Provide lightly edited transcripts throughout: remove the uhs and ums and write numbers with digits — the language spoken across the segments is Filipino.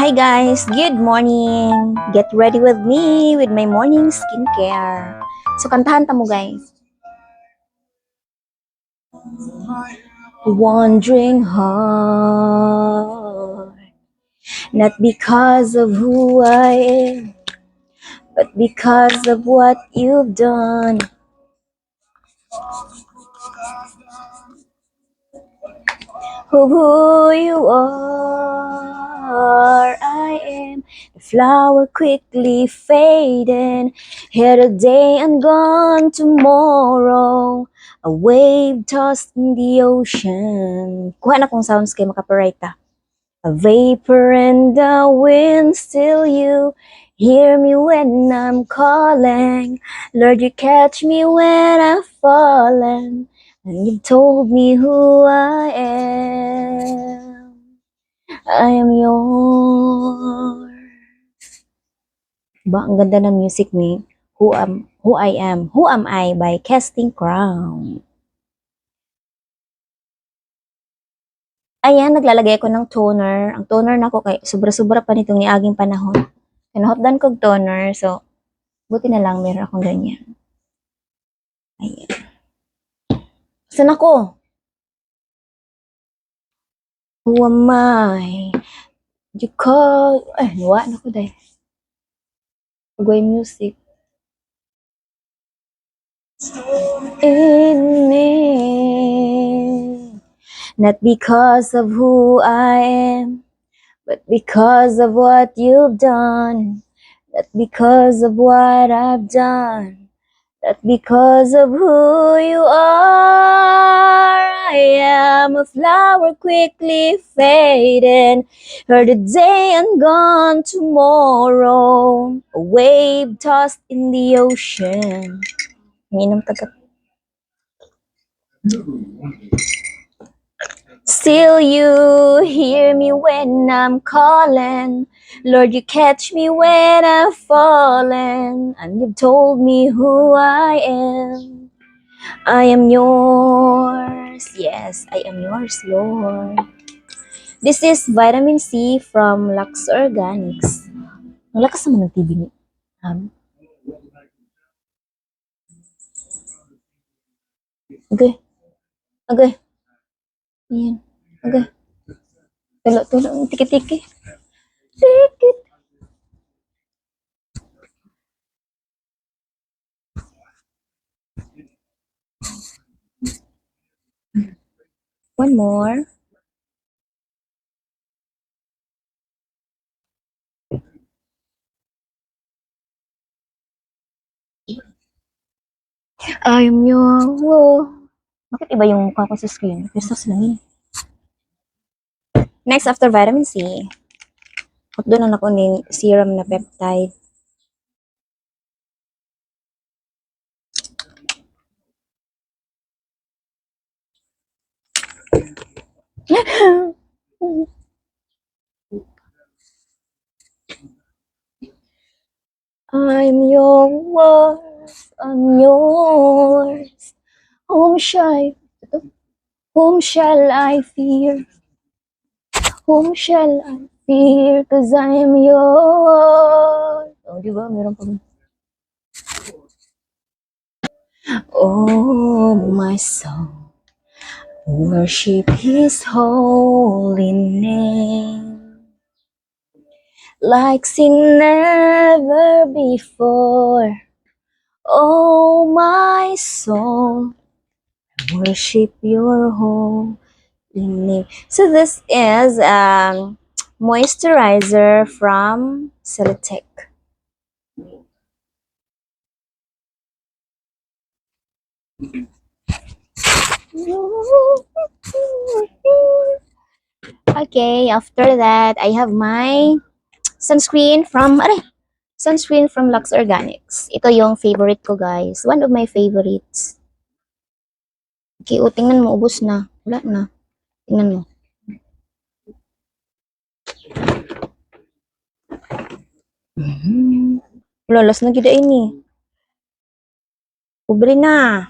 Hi guys, good morning. Get ready with me with my morning skincare. So kantahan ta mo guys. Wandering heart, not because of who I am, but because of what you've done. Who you are, I am the flower quickly fading, here today and gone tomorrow, a wave tossed in the ocean. Kuha na kong sounds kay makaparite ta. A vapor in the wind, still you hear me when I'm calling. Lord, you catch me when I've fallen, and you told me who I am. I am yours. Ba, ang ganda ng music ni Who I Am, Who Am I by Casting Crown. Ayan, naglalagay ako ng toner. Ang toner na ko kay sobra-sobra pa nitong niaging panahon. Kinahotdan kog toner, so buti na lang meron akong ganyan. Ayan. Saan ako? Who am I? You call... Ay, nawa na ko dahil. Pagway music. In me. Not because of who I am, but because of what you've done. Not because of what I've done. That because of who you are, I am a flower quickly fading, heard today and gone tomorrow, a wave tossed in the ocean. Minum taga. Still you hear me when I'm calling. Lord, you catch me when I've fallen, and you've told me who I am. I am yours. Yes, I am yours, Lord. This is vitamin C from Lux Organics. Ang lakas naman ng TV ni. Okay. Okay. Ayan. Okay. Tulo. Tiki-tiki. Tikit. One more. I am yours. Bakit iba yung mukha ko sa screen? Versus lang yun. Next, after vitamin C, doon na ako ng serum na peptide. I'm yours. I'm yours. Whom shall I fear? Whom shall I fear? 'Cause I am yours. Oh, di ba? Meron pa. Oh, my soul, worship His holy name, like seen never before. Oh, my soul, worship Your holy name. So this is moisturizer from Celotex. Okay, after that, I have my sunscreen from Lux Organics. Ito yung favorite ko, guys. One of my favorites. Okay, tingnan mo, ubos na. Wala na. Tingnan mo. Lolos na gida ini. Pobre na.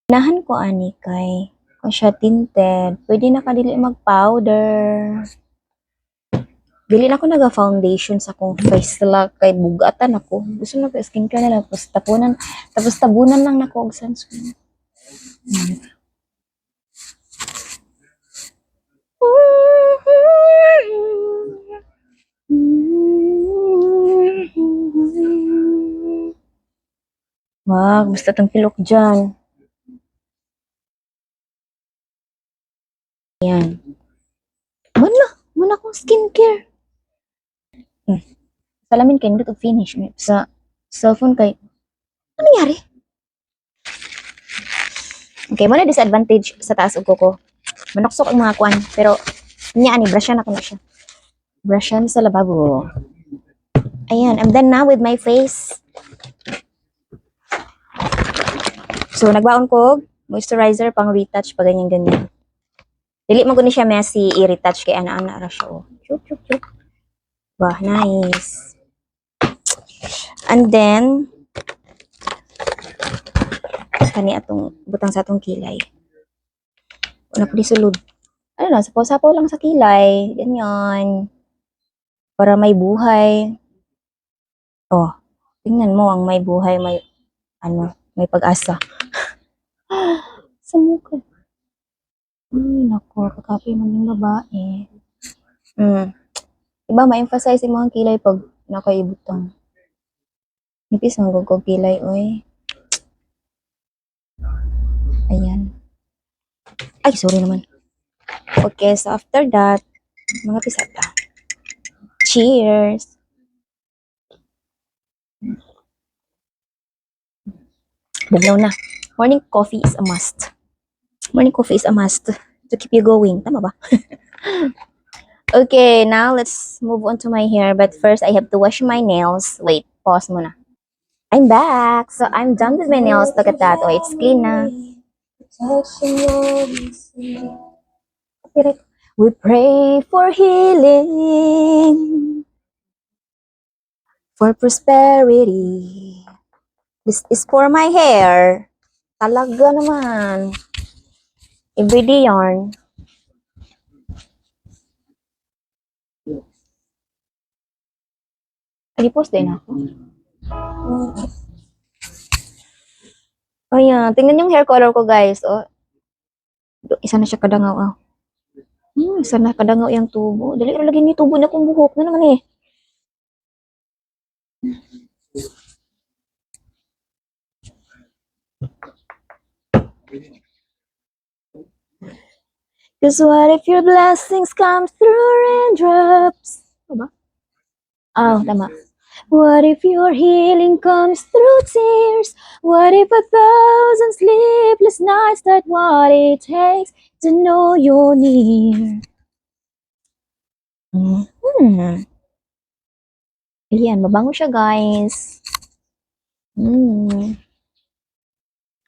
Nahan ko ani kay Kung siya tinted, pwede na kadili mag-powder. Dili na ako naga-foundation sa akong face la kay bugatan ako. Gusto na ko skincare na lang tapos tabunan lang nako og sunscreen. Wag, basta tong pilok dyan. Yan. Muna akong skincare. Salamin kay nindot og finish. Sa cellphone kay, ano nangyari? Okay, muna disadvantage sa taas ug kuko. Manuksok ang mga kwan, pero niya ani brushan ako na siya. Brushan sa lababo. Ayan, I'm done now with my face. So, nagbaon ko moisturizer pang retouch pa ganyan-ganyan. Dili mo guni siya messy i-retouch kay ana-ana ra siya. Oh. Chup, chup, chup. Bah, nice. And then, kani atong butang sa atong kilay. Una po sulod. Ano na, sapaw-sapaw lang sa kilay. Ganyan. Para may buhay. Oh, tingnan mo ang may buhay, may may pag-asa. Sa mukha. Ay, nako, kakapi mo yung babae. Diba, ma-emphasize yung mga kilay pag nakaibutang. Nipis ang gugog kilay, oy. Ayan. Ay, sorry naman. Okay, so after that, mga pisata. Cheers! Bugnaw na. Morning coffee is a must. Morning coffee is a must to keep you going. Tama ba? Okay, now let's move on to my hair. But first, I have to wash my nails. Wait, pause muna. I'm back. So I'm done with my nails. Look at that. Oh, it's clean na. We pray for healing, for prosperity. This is for my hair. Talaga naman. Everyday yarn. Post din ako. Oh, yeah. Tingnan yung hair color ko, guys. Oh. Isa na siya kadangaw. Oh. Isa na kadangaw yung tubo. Dali lagi ni tubo na kung buhok na naman eh. Cause what if your blessings come through raindrops? Ano ba? Oh, tama. What if your healing comes through tears? What if 1,000 sleepless nights? That's what it takes to know you're near. Ayan, mabango siya, guys.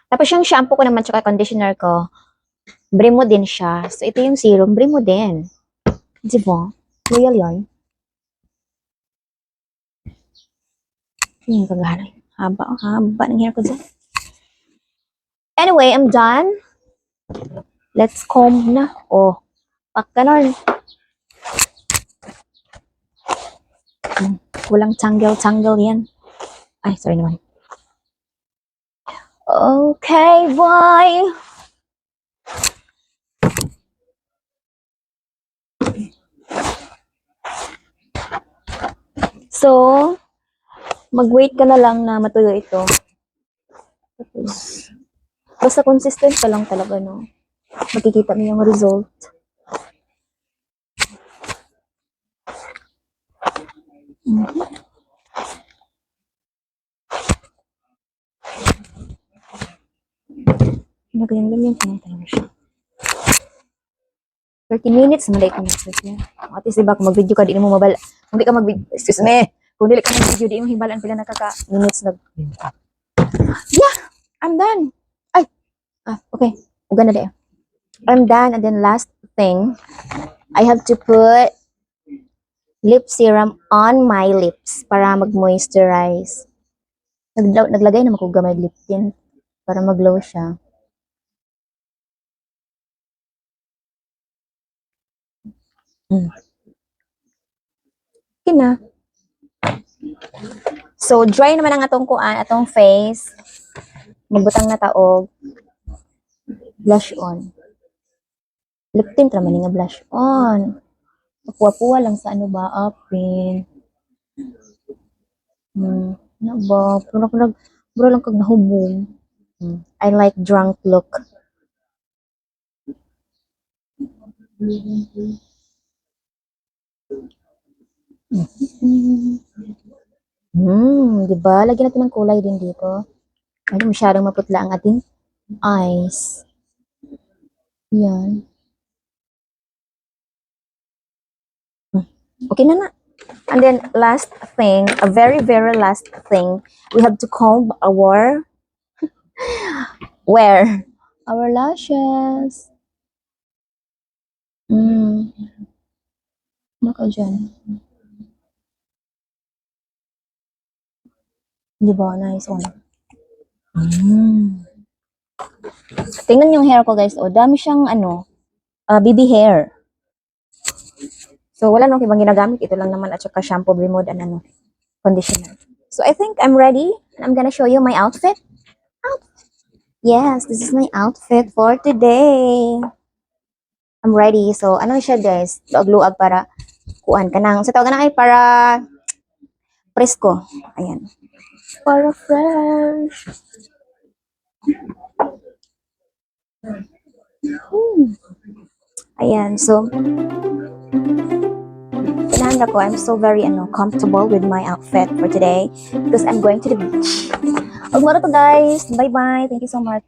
Tapos yung shampoo ko naman tsaka conditioner ko, Brimo din siya. So, ito yung serum, Brimo din. Diba? Loyal yarn. Yung kagana. Haba ng hair ko dyan. Anyway, I'm done. Let's comb na. Oh, pak ganon. Walang tangle yan. Ay, sorry naman. Okay, bye. So, mag-wait ka na lang na matuyo ito. Tapos, basta consistent ka lang talaga, no? Makikita mo yung result. Ganyan-ganyan tinatay mo siya. 30 minutes, malay ko na siya. At least, diba, kung mag-video ka, di mo mabala. Kung di ka mag-video, excuse me. Kung di ka mag-video, di mo hibalaan pila nakaka-minutes na. Yeah, I'm done. Ay, okay. Uga na di. I'm done. And then last thing, I have to put lip serum on my lips para mag-moisturize. Naglagay naman ko gamay lip tint para mag-glow siya. Mm. Okay na. So, dry naman ang atong kuan, atong face. Magbutang na taog. Blush on. Lip tint naman nga blush on. Puwa-puwa lang sa ano ba, apin. Ano ba? Puro lang kag nahubog. I like drunk look. Di ba? Lagyan natin ng kulay din dito. Ano, masyadong maputla ang ating eyes. Yan. Okay na na. And then, last thing, a very, very last thing, we have to comb where? Our lashes. Ano ka dyan? Di ba? Nice one. Tingnan yung hair ko, guys. O, dami siyang, baby hair. So, wala nang ibang ginagamit. Ito lang naman at saka shampoo, remove, and conditioner. So, I think I'm ready. I'm gonna show you my outfit. Yes, this is my outfit for today. I'm ready. So, ano siya, guys? Luag-luag para kuan kanang sa tawag na ay para presko. Ayan. Para fresh. Ayan. So, pinahanda ko, I'm so very comfortable with my outfit for today because I'm going to the beach. Huwag mo to, guys. Bye-bye. Thank you so much.